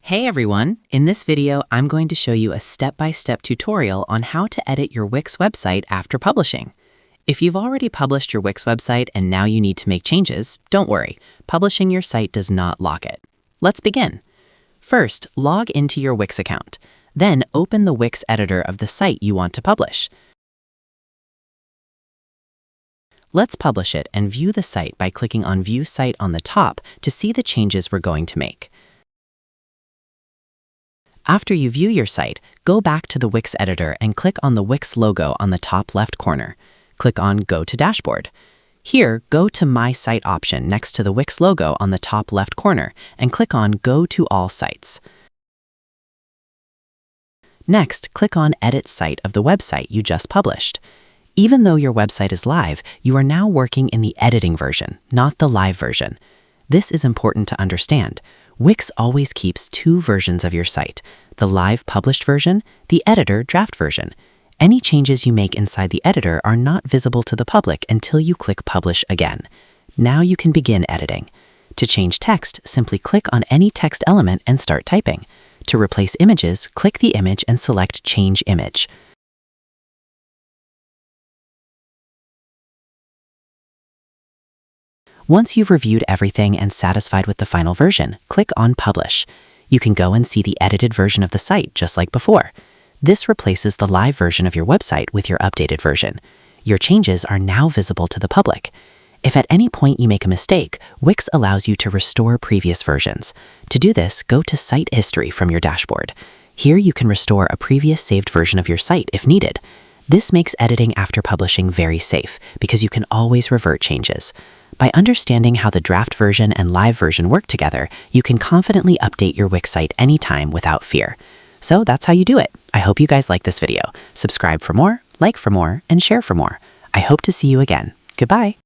Hey everyone! In this video, I'm going to show you a step-by-step tutorial on how to edit your Wix website after publishing. If you've already published your Wix website and now you need to make changes, don't worry, publishing your site does not lock it. Let's begin. First, log into your Wix account. Then open the Wix editor of the site you want to publish. Let's publish it and view the site by clicking on View Site on the top to see the changes we're going to make. After you view your site, go back to the Wix editor and click on the Wix logo on the top left corner. Click on Go to Dashboard. Here, go to My Site option next to the Wix logo on the top left corner and click on Go to All Sites. Next, click on Edit Site of the website you just published. Even though your website is live, you are now working in the editing version, not the live version. This is important to understand. Wix always keeps two versions of your site, the live published version, the editor draft version. Any changes you make inside the editor are not visible to the public until you click Publish again. Now you can begin editing. To change text, simply click on any text element and start typing. To replace images, click the image and select Change Image. Once you've reviewed everything and satisfied with the final version, click on Publish. You can go and see the edited version of the site just like before. This replaces the live version of your website with your updated version. Your changes are now visible to the public. If at any point you make a mistake, Wix allows you to restore previous versions. To do this, go to Site History from your dashboard. Here you can restore a previous saved version of your site if needed. This makes editing after publishing very safe because you can always revert changes. By understanding how the draft version and live version work together, you can confidently update your Wix site anytime without fear. So that's how you do it. I hope you guys like this video. Subscribe for more, like for more, and share for more. I hope to see you again. Goodbye.